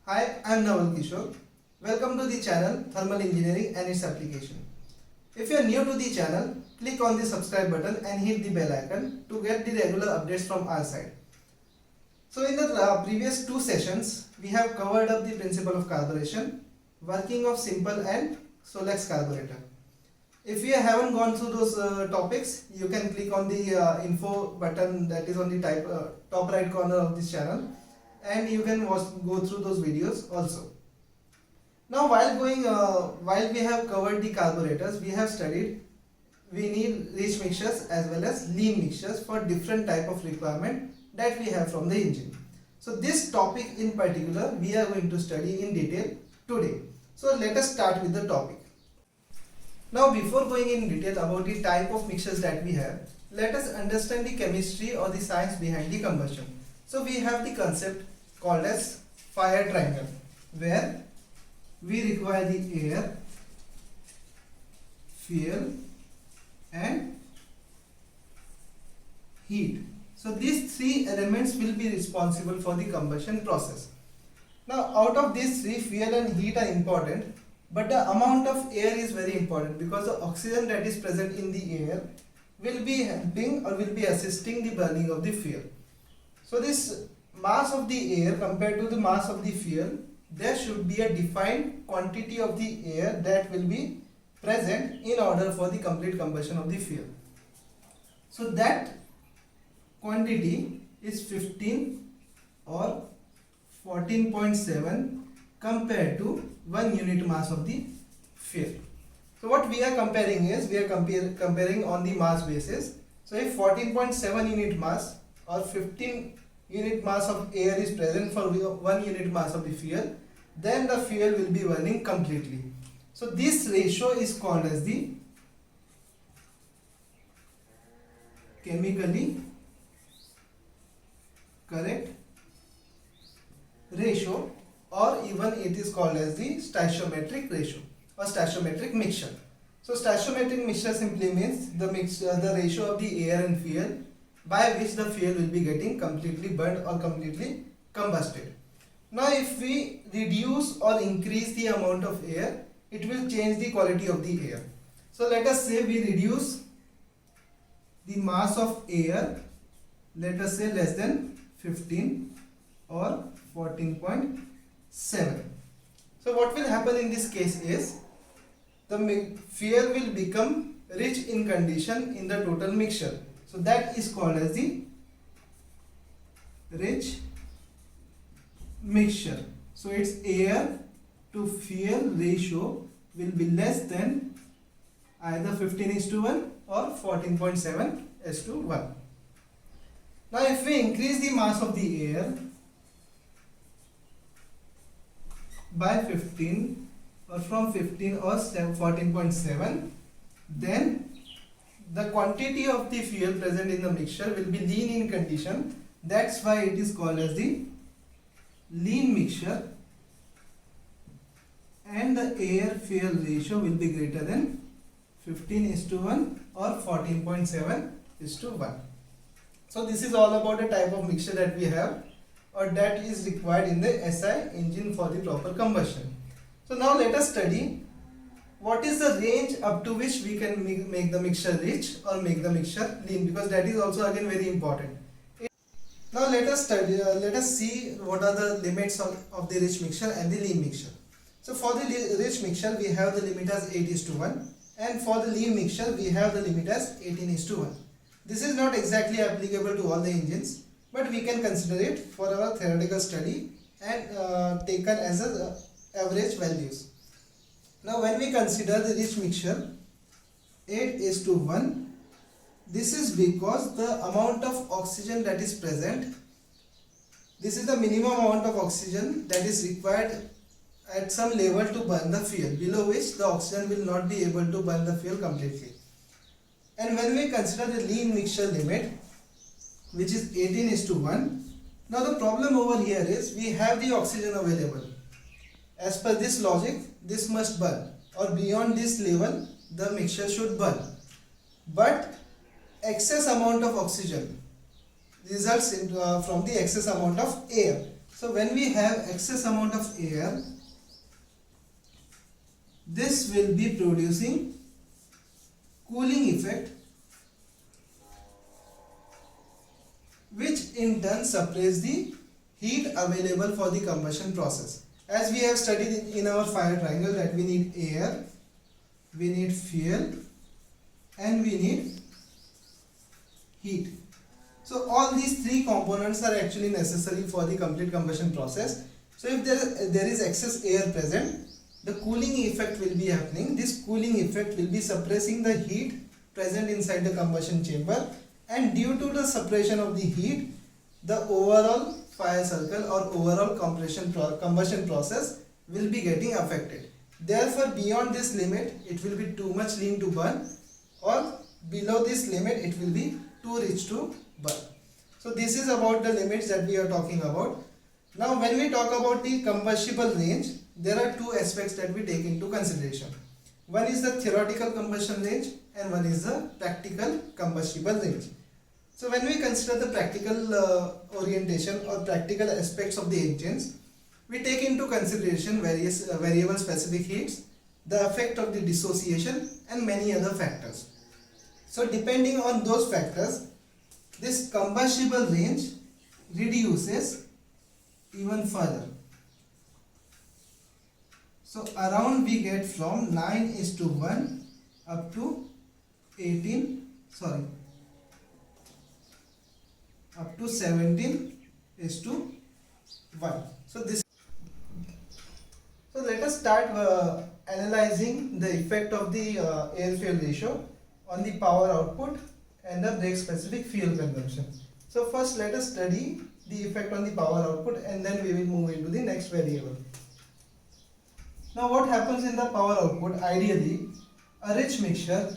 Hi, I am Naval Kishore. Welcome to the channel Thermal Engineering and its application. If you are new to the channel, click on the subscribe button and hit the bell icon to get the regular updates from our side. So in the previous two sessions, we have covered up the principle of carburation, working of simple and Solex carburetor. If you haven't gone through those topics, you can click on the info button that is on the top right corner of this channel, and you can go through those videos also. Now while we have covered the carburetors, we have studied we need rich mixtures as well as lean mixtures for different type of requirement that we have from the engine. So this topic in particular we are going to study in detail today. So let us start with the topic. Now before going in detail about the type of mixtures that we have, let us understand the chemistry or the science behind the combustion. So we have the concept called as fire triangle, where we require the air, fuel and heat. So these three elements will be responsible for the combustion process. Now out of these three, fuel and heat are important, but the amount of air is very important because the oxygen that is present in the air will be helping or will be assisting the burning of the fuel. So this mass of the air compared to the mass of the fuel, there should be a defined quantity of the air that will be present in order for the complete combustion of the fuel. So that quantity is 15 or 14.7 compared to 1 unit mass of the fuel. So what we are comparing is, we are comparing on the mass basis. So if 14.7 unit mass or 15 unit mass of air is present for 1 unit mass of the fuel, then the fuel will be burning completely. So this ratio is called as the chemically correct ratio, or even it is called as the stoichiometric ratio or stoichiometric mixture. So stoichiometric mixture simply means the ratio of the air and fuel by which the fuel will be getting completely burned or completely combusted. Now if we reduce or increase the amount of air, it will change the quality of the air. So let us say we reduce the mass of air, let us say less than 15 or 14.7. So what will happen in this case is, the fuel will become rich in condition in the total mixture. So that is called as the rich mixture. So its air to fuel ratio will be less than either 15:1 or 14.7:1. Now if we increase the mass of the air by 15 or from 15 or 14.7, then the quantity of the fuel present in the mixture will be lean in condition. That's why it is called as the lean mixture, and the air fuel ratio will be greater than 15:1 or 14.7:1. So this is all about the type of mixture that we have or that is required in the SI engine for the proper combustion. So now let us study what is the range up to which we can make the mixture rich or make the mixture lean, because that is also again very important. Now let us see what are the limits of the rich mixture and the lean mixture. So for the rich mixture we have the limit as 8:1, and for the lean mixture we have the limit as 18:1. This is not exactly applicable to all the engines, but we can consider it for our theoretical study and taken as a average values. Now when we consider the rich mixture 8:1, this is because the amount of oxygen that is present, this is the minimum amount of oxygen that is required at some level to burn the fuel, below which the oxygen will not be able to burn the fuel completely. And when we consider the lean mixture limit, which is 18:1, now the problem over here is we have the oxygen available. As per this logic, this must burn, or beyond this level the mixture should burn. But excess amount of oxygen results from the excess amount of air. So when we have excess amount of air, this will be producing cooling effect, which in turn suppress the heat available for the combustion process. As we have studied in our fire triangle that we need air, we need fuel, and we need heat. So all these three components are actually necessary for the complete combustion process. So if there is excess air present, the cooling effect will be happening. This cooling effect will be suppressing the heat present inside the combustion chamber, and due to the suppression of the heat, the overall fire circle or overall combustion process will be getting affected. Therefore, beyond this limit, it will be too much lean to burn, or below this limit, it will be too rich to burn. So this is about the limits that we are talking about. Now, when we talk about the combustible range, there are two aspects that we take into consideration. One is the theoretical combustion range and one is the practical combustible range. So when we consider the practical orientation or practical aspects of the engines, we take into consideration various variable specific heats, the effect of the dissociation, and many other factors. So depending on those factors, this combustible range reduces even further. So around we get from 9:1 up to 17:1. So let us start analyzing the effect of the air-fuel ratio on the power output and the brake specific fuel consumption. So first let us study the effect on the power output, and then we will move into the next variable. Now what happens in the power output? Ideally, a rich mixture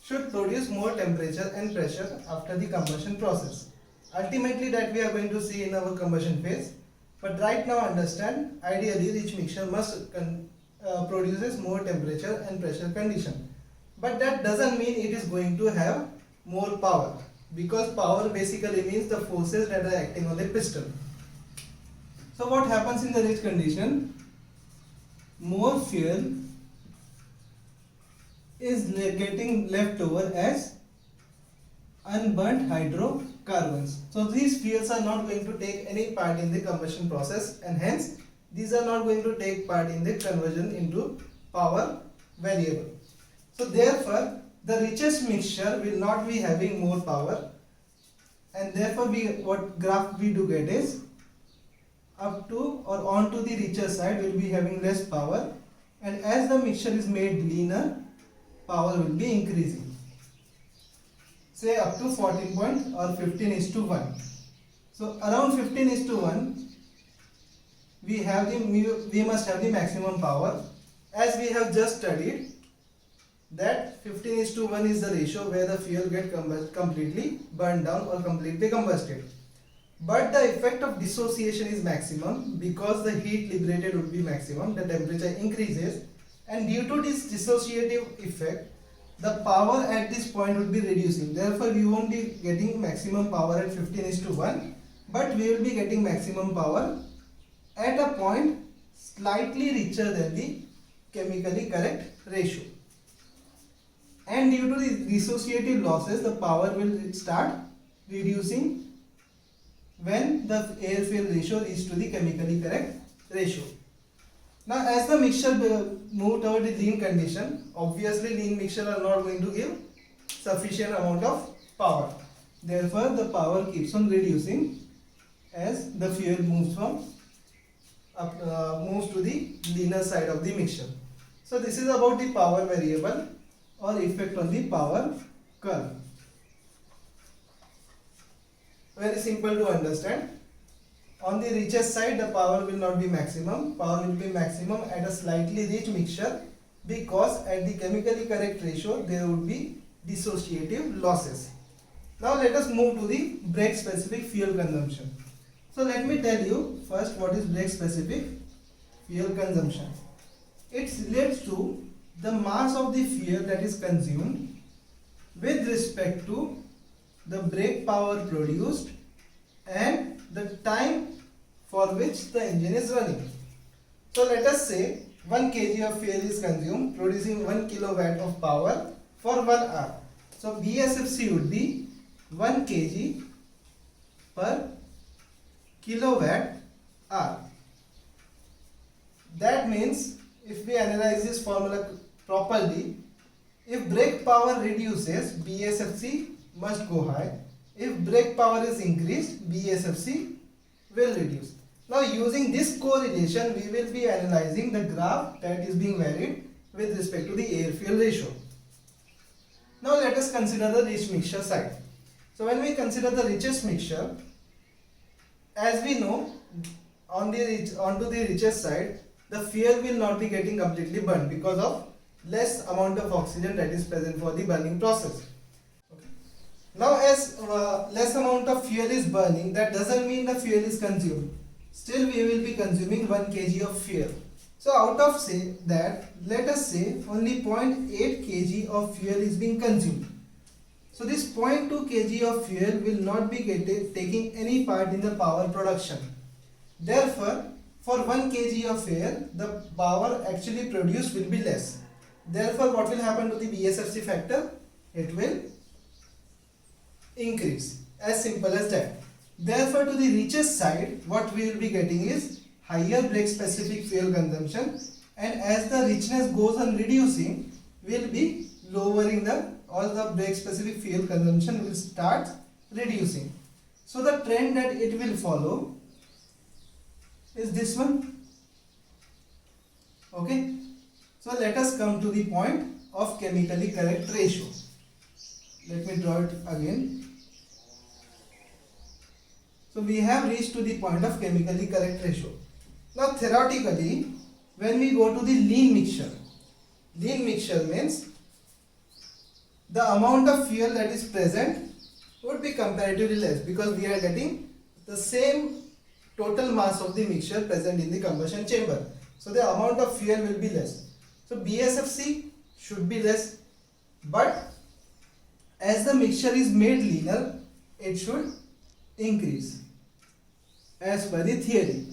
should produce more temperature and pressure after the combustion process. Ultimately that we are going to see in our combustion phase. But right now understand, ideally rich mixture must produces more temperature and pressure condition. But that doesn't mean it is going to have more power, because power basically means the forces that are acting on the piston. So what happens in the rich condition? More fuel is getting left over as unburnt hydrocarbons. So these fuels are not going to take any part in the combustion process, and hence these are not going to take part in the conversion into power variable. So therefore the richest mixture will not be having more power, and therefore what graph we do get is up to or onto the richer side will be having less power, and as the mixture is made leaner, power will be increasing, say up to 14 point or 15:1. So around 15:1 we must have the maximum power, as we have just studied that 15:1 is the ratio where the fuel get completely burned down or completely combusted. But the effect of dissociation is maximum, because the heat liberated would be maximum, the temperature increases, and due to this dissociative effect, the power at this point would be reducing. Therefore we won't be getting maximum power at 15:1, but we will be getting maximum power at a point slightly richer than the chemically correct ratio. And due to the dissociative losses, the power will start reducing when the air-fuel ratio reaches to the chemically correct ratio. Now as the mixture move toward the lean condition, obviously lean mixture are not going to give sufficient amount of power. Therefore the power keeps on reducing as the fuel moves to the leaner side of the mixture. So this is about the power variable or effect on the power curve. Very simple to understand. On the richest side, the power will not be maximum. Power will be maximum at a slightly rich mixture, because at the chemically correct ratio there would be dissociative losses. Now let us move to the brake specific fuel consumption. So let me tell you first what is brake specific fuel consumption. It relates to the mass of the fuel that is consumed with respect to the brake power produced and the time for which the engine is running. So let us say 1 kg of fuel is consumed, producing 1 kilowatt of power for 1 hour. So BSFC would be 1 kg per kilowatt hour. That means if we analyze this formula properly, if brake power reduces, BSFC must go high. If brake power is increased, BSFC will reduce. Now using this correlation, we will be analyzing the graph that is being varied with respect to the air-fuel ratio. Now let us consider the rich mixture side. So when we consider the richest mixture, as we know, onto the richest side, the fuel will not be getting completely burned because of less amount of oxygen that is present for the burning process. Okay. Now as less amount of fuel is burning, that doesn't mean the fuel is consumed. Still we will be consuming 1 kg of fuel. So out of say that, let us say only 0.8 kg of fuel is being consumed. So this 0.2 kg of fuel will not be taking any part in the power production. Therefore, for 1 kg of fuel, the power actually produced will be less. Therefore, what will happen to the BSFC factor? It will increase. As simple as that. Therefore, to the richest side, what we will be getting is higher brake specific fuel consumption, and as the richness goes on reducing, we will be lowering all the brake specific fuel consumption will start reducing. So the trend that it will follow is this one. Okay. So let us come to the point of chemically correct ratio. Let me draw it again. So we have reached to the point of chemically correct ratio. Now theoretically, when we go to the lean mixture means the amount of fuel that is present would be comparatively less because we are getting the same total mass of the mixture present in the combustion chamber. So the amount of fuel will be less. So BSFC should be less, but as the mixture is made leaner, it should increase as per the theory.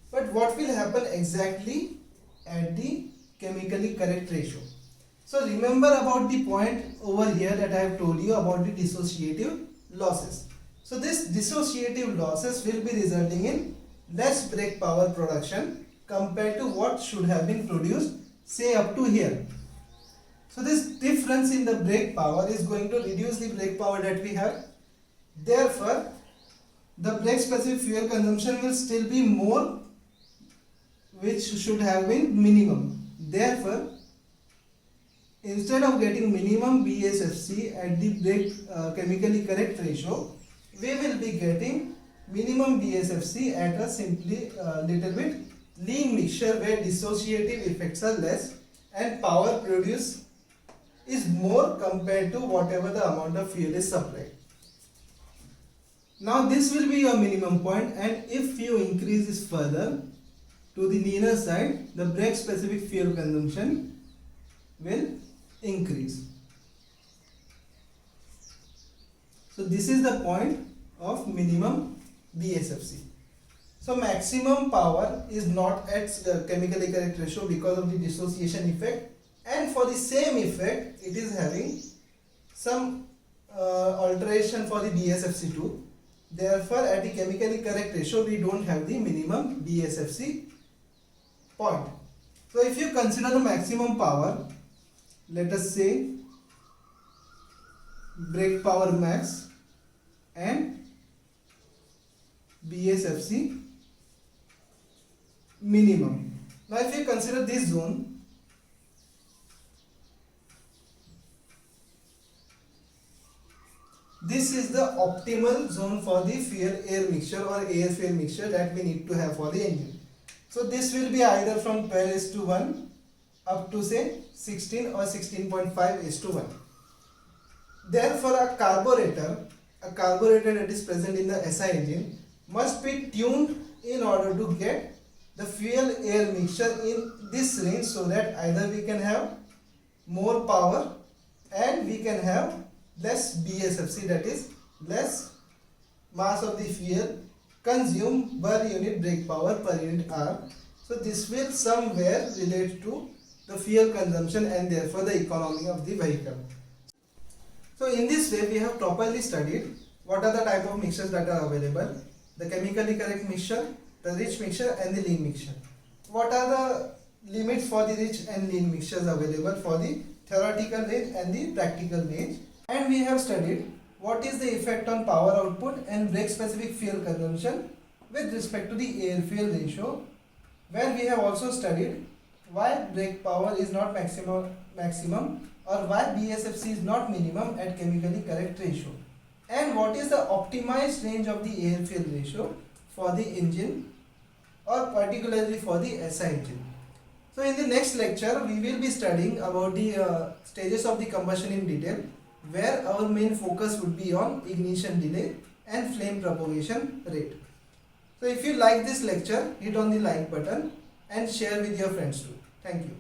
But what will happen exactly at the chemically correct ratio? So remember about the point over here that I have told you about the dissociative losses. So this dissociative losses will be resulting in less brake power production compared to what should have been produced, say up to here. So this difference in the brake power is going to reduce the brake power that we have. Therefore, the brake specific fuel consumption will still be more, which should have been minimum. Therefore, instead of getting minimum BSFC at the brake chemically correct ratio, we will be getting minimum BSFC at a simply little bit lean mixture where dissociative effects are less and power produced is more compared to whatever the amount of fuel is supplied. Now this will be your minimum point, and if you increase this further to the leaner side, the brake specific fuel consumption will increase. So this is the point of minimum BSFC. So maximum power is not at chemically correct ratio because of the dissociation effect, and for the same effect it is having some alteration for the BSFC too. Therefore, at the chemically correct ratio we don't have the minimum BSFC point. So if you consider the maximum power, let us say brake power max and BSFC minimum. Now if you consider this zone, this is the optimal zone for the fuel air mixture or air fuel mixture that we need to have for the engine. So this will be either from 12:1 up to say 16 or 16.5:1. Therefore a carburetor that is present in the SI engine must be tuned in order to get the fuel air mixture in this range, so that either we can have more power and we can have less BSFC, that is less mass of the fuel consumed per unit brake power per unit hour. So this will somewhere relate to the fuel consumption and therefore the economy of the vehicle. So in this way we have properly studied what are the type of mixtures that are available, the chemically correct mixture, the rich mixture and the lean mixture. What are the limits for the rich and lean mixtures available for the theoretical range and the practical range, and we have studied what is the effect on power output and brake specific fuel consumption with respect to the air fuel ratio, where we have also studied why brake power is not maximum or why BSFC is not minimum at chemically correct ratio, and what is the optimized range of the air fuel ratio for the engine or particularly for the SI engine. So in the next lecture we will be studying about the stages of the combustion in detail, where our main focus would be on ignition delay and flame propagation rate. So if you like this lecture, hit on the like button and share with your friends too. Thank you.